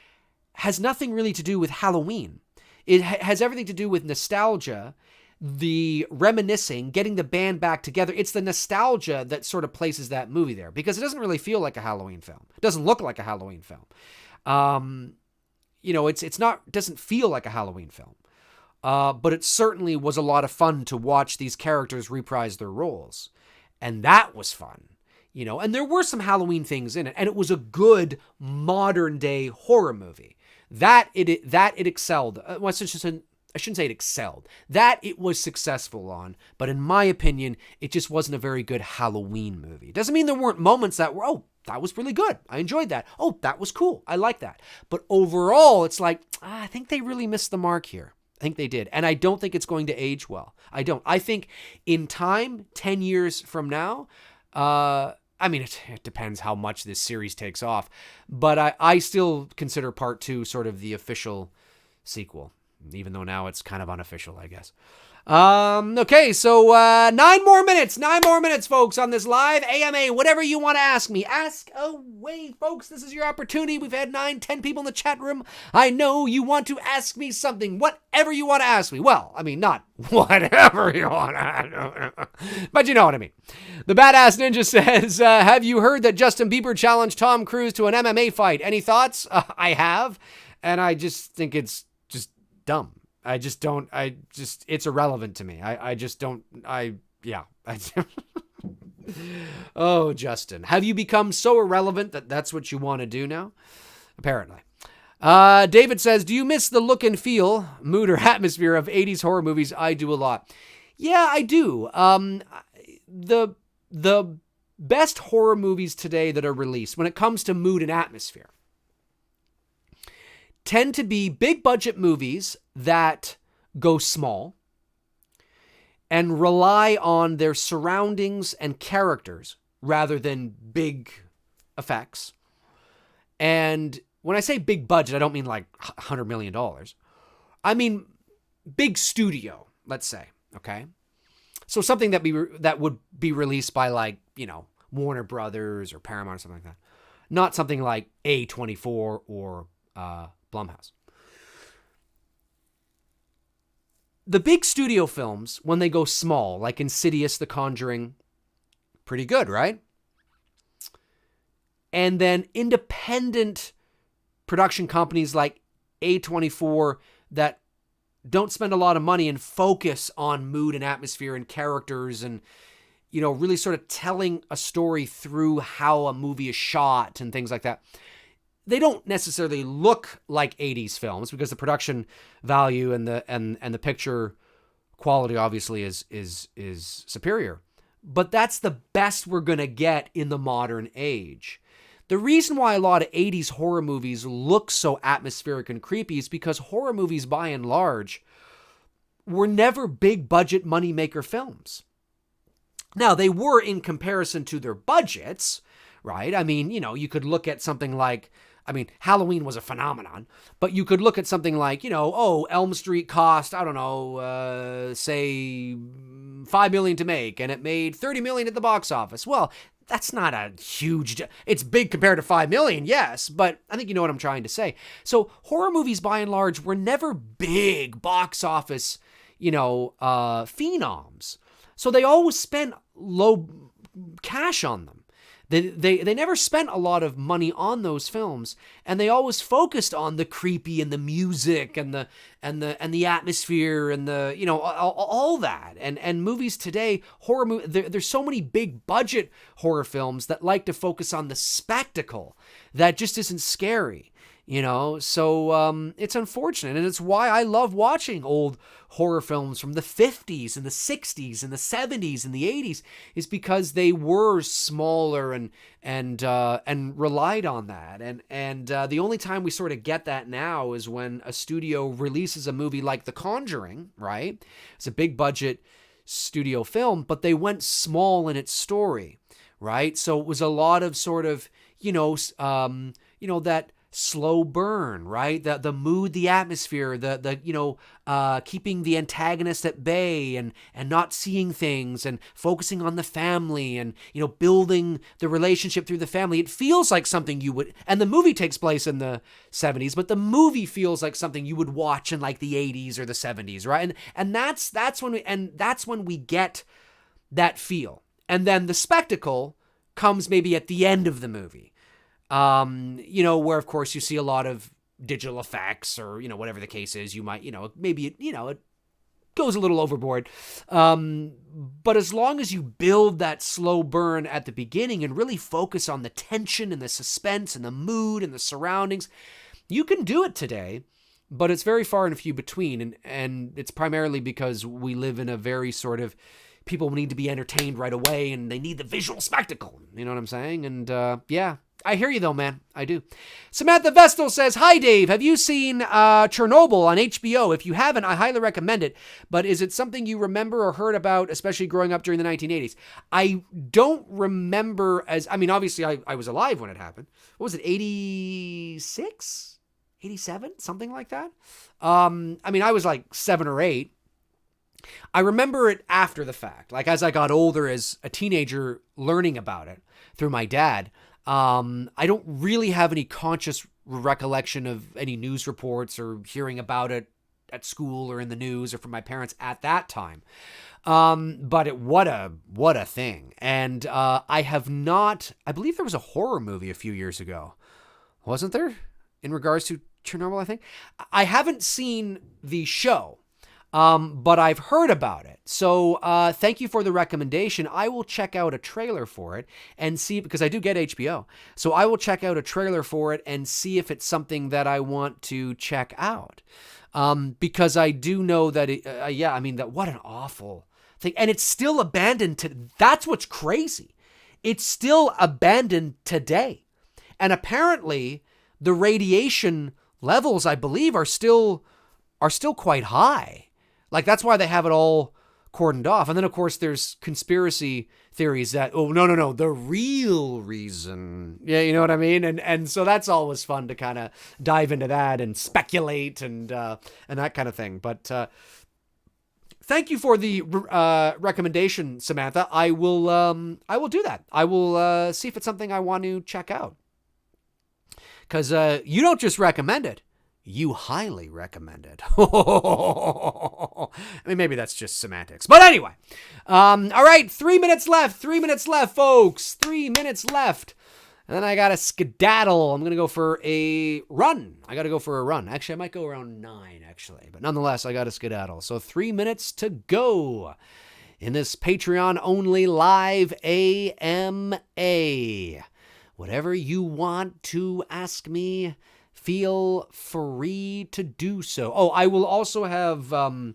Speaker 1: has nothing really to do with Halloween. It has everything to do with nostalgia, the reminiscing, getting the band back together. It's the nostalgia that sort of places that movie there, because it doesn't really feel like a Halloween film. It doesn't look like a Halloween film. It doesn't feel like a Halloween film. But it certainly was a lot of fun to watch these characters reprise their roles. And that was fun, and there were some Halloween things in it, and it was a good modern day horror movie that it excelled. Well, I shouldn't say it excelled, that it was successful on, but in my opinion, it just wasn't a very good Halloween movie. Doesn't mean there weren't moments that were, oh, that was really good, I enjoyed that, oh, that was cool, I like that. But overall, it's like, I think they really missed the mark here. I think they did. And I don't think it's going to age well. I don't. I think in time, 10 years from now, I mean, it depends how much this series takes off, but I still consider part 2 sort of the official sequel, even though now it's kind of unofficial, I guess. Okay, so 9 more minutes, folks, on this live AMA. Whatever you want to ask me, ask away, folks. This is your opportunity. We've had 9-10 people in the chat room. I know you want to ask me something, whatever you want to ask me. Well, I mean, not whatever you want to, but you know what I mean. The Badass Ninja says, have you heard that Justin Bieber challenged Tom Cruise to an MMA fight? Any thoughts? I have, and I just think it's just dumb. It's irrelevant to me. Oh, Justin, have you become so irrelevant that that's what you want to do now? Apparently. David says, do you miss the look and feel, mood, or atmosphere of 80s horror movies? I do a lot. Yeah, I do. The best horror movies today that are released when it comes to mood and atmosphere tend to be big budget movies that go small and rely on their surroundings and characters rather than big effects. And when I say big budget, I don't mean like $100 million. I mean big studio, let's say, okay? So something that would be released by, like, you know, Warner Brothers or Paramount or something like that. Not something like A24 or Blumhouse. The big studio films, when they go small, like Insidious, The Conjuring, pretty good, right? And then independent production companies like A24 that don't spend a lot of money and focus on mood and atmosphere and characters and, you know, really sort of telling a story through how a movie is shot and things like that. They don't necessarily look like 80s films because the production value and the picture quality obviously is superior. But that's the best we're going to get in the modern age. The reason why a lot of 80s horror movies look so atmospheric and creepy is because horror movies, by and large, were never big budget moneymaker films. Now, they were in comparison to their budgets, right? I mean, you know, you could look at something like, I mean, Halloween was a phenomenon, but you could look at something like, you know, Elm Street cost, I don't know, say $5 million to make, and it made $30 million at the box office. Well, that's not a huge, it's big compared to $5 million, yes, but I think you know what I'm trying to say. So horror movies, by and large, were never big box office, you know, phenoms. So they always spent low cash on them. They never spent a lot of money on those films, and they always focused on the creepy and the music and the atmosphere and the, you know, all that. And movies today, there's so many big budget horror films that like to focus on the spectacle that just isn't scary. You know, so it's unfortunate, and it's why I love watching old horror films from the 50s and the 60s and the 70s and the 80s, is because they were smaller and relied on that. And the only time we sort of get that now is when a studio releases a movie like The Conjuring, right? It's a big budget studio film, but they went small in its story, right? So it was a lot of sort of, that slow burn, right? The mood, the atmosphere, keeping the antagonist at bay and not seeing things and focusing on the family and, you know, building the relationship through the family. It feels like something you would, and the movie takes place in the 70s, but the movie feels like something you would watch in like the 80s or the 70s, right? And that's when we get that feel. And then the spectacle comes maybe at the end of the movie. Where of course you see a lot of digital effects or, you know, whatever the case is, you might, you know, maybe, it goes a little overboard. But as long as you build that slow burn at the beginning and really focus on the tension and the suspense and the mood and the surroundings, you can do it today, but it's very far and few between. And it's primarily because we live in a very sort of, people need to be entertained right away and they need the visual spectacle. You know what I'm saying? And, I hear you though, man. I do. Samantha Vestal says, "Hi, Dave. Have you seen Chernobyl on HBO? If you haven't, I highly recommend it. But is it something you remember or heard about, especially growing up during the 1980s? I don't remember obviously I was alive when it happened. What was it, 86? 87? Something like that? I was like 7 or 8. I remember it after the fact, like as I got older, as a teenager, learning about it through my dad. I don't really have any conscious recollection of any news reports or hearing about it at school or in the news or from my parents at that time. But what a thing. And I believe there was a horror movie a few years ago, wasn't there, in regards to Chernobyl, I think? I haven't seen the show. But I've heard about it. So thank you for the recommendation. I will check out a trailer for it and see, because I do get HBO. So I will check out a trailer for it and see if it's something that I want to check out. Because I do know that, that what an awful thing. And it's still abandoned. That's what's crazy. It's still abandoned today. And apparently the radiation levels, I believe, are still quite high. Like, that's why they have it all cordoned off. And then, of course, there's conspiracy theories that, no, the real reason. Yeah, you know what I mean? And so that's always fun to kind of dive into that and speculate and that kind of thing. But thank you for the recommendation, Samantha. I will do that. I will see if it's something I want to check out. Because you don't just recommend it. You highly recommend it. Maybe that's just semantics. But anyway. All right, 3 minutes left. 3 minutes left, folks. 3 minutes left. And then I got to skedaddle. I'm going to go for a run. Actually, I might go around 9, actually. But nonetheless, I got to skedaddle. So 3 minutes to go in this Patreon-only live AMA. Whatever you want to ask me, feel free to do so. Oh, I will also have the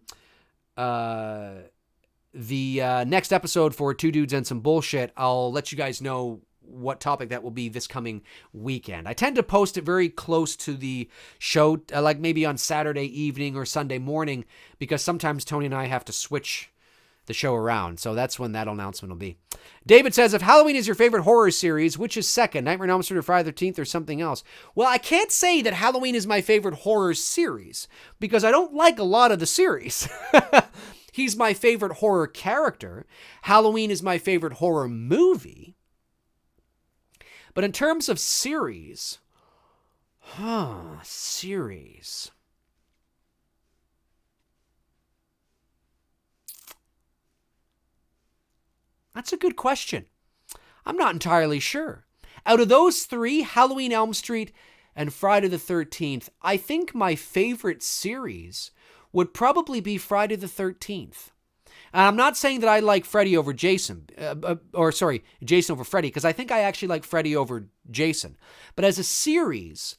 Speaker 1: next episode for Two Dudes and Some Bullshit. I'll let you guys know what topic that will be this coming weekend. I tend to post it very close to the show, like maybe on Saturday evening or Sunday morning, because sometimes Tony and I have to switch the show around. So that's when that announcement will be. David says, if Halloween is your favorite horror series, which is second, Nightmare on Elm Street or Friday the 13th or something else? Well, I can't say that Halloween is my favorite horror series because I don't like a lot of the series. He's my favorite horror character. Halloween is my favorite horror movie. But in terms of series, series. That's a good question. I'm not entirely sure. Out of those three, Halloween, Elm Street, and Friday the 13th, I think my favorite series would probably be Friday the 13th. And I'm not saying that I like Freddy over Jason, Jason over Freddy, because I think I actually like Freddy over Jason. But as a series,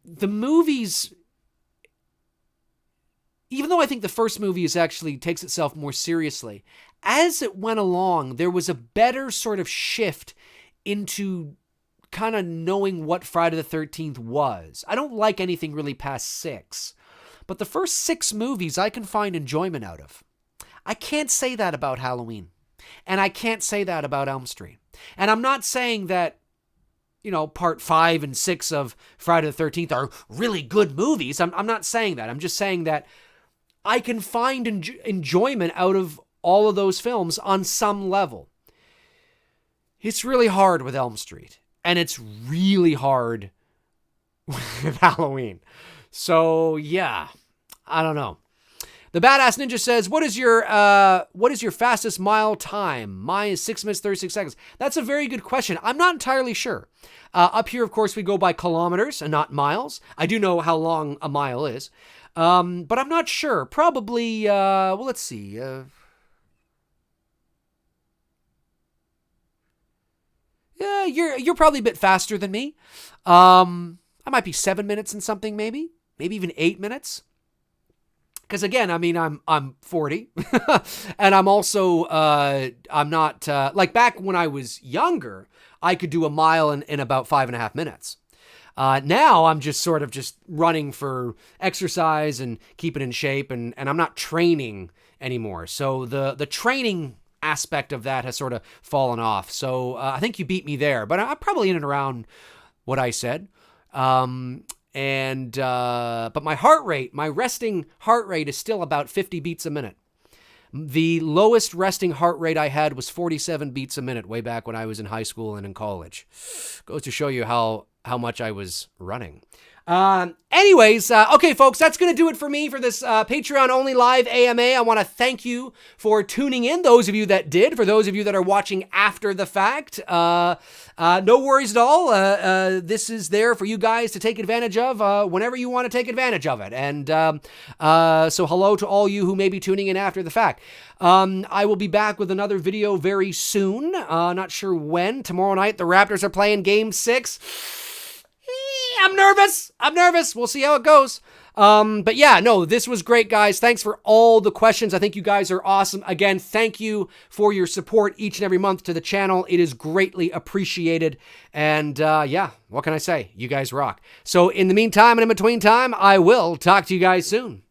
Speaker 1: the movies, even though I think the first movie takes itself more seriously, as it went along, there was a better sort of shift into kind of knowing what Friday the 13th was. I don't like anything really past 6. But the first 6 movies I can find enjoyment out of. I can't say that about Halloween. And I can't say that about Elm Street. And I'm not saying that, part 5 and 6 of Friday the 13th are really good movies. I'm not saying that. I'm just saying that I can find enjoyment out of all of those films on some level. It's really hard with Elm Street. And it's really hard with Halloween. So, yeah, I don't know. The Badass Ninja says, what is your fastest mile time? Mine is 6 minutes, 36 seconds. That's a very good question. I'm not entirely sure. Up here, of course, we go by kilometers and not miles. I do know how long a mile is. But I'm not sure. Probably, let's see. Yeah, you're probably a bit faster than me. I might be 7 minutes and something, maybe even 8 minutes. Because again, I'm 40, and I'm also I'm not like back when I was younger. I could do a mile in about 5.5 minutes. Now I'm just sort of just running for exercise and keeping in shape, and I'm not training anymore. So the training aspect of that has sort of fallen off. So I think you beat me there, but I'm probably in and around what I said. But my heart rate, my resting heart rate is still about 50 beats a minute. The lowest resting heart rate I had was 47 beats a minute way back when I was in high school and in college. Goes to show you how much I was running. Anyways, okay, folks, that's going to do it for me for this Patreon-only live AMA. I want to thank you for tuning in, those of you that did. For those of you that are watching after the fact, no worries at all. This is there for you guys to take advantage of whenever you want to take advantage of it. And so hello to all you who may be tuning in after the fact. I will be back with another video very soon. Not sure when. Tomorrow night, the Raptors are playing Game 6. I'm nervous. We'll see how it goes. But yeah, no, this was great, guys. Thanks for all the questions. I think you guys are awesome. Again, thank you for your support each and every month to the channel. It is greatly appreciated. And yeah, what can I say? You guys rock. So in the meantime and in between time, I will talk to you guys soon.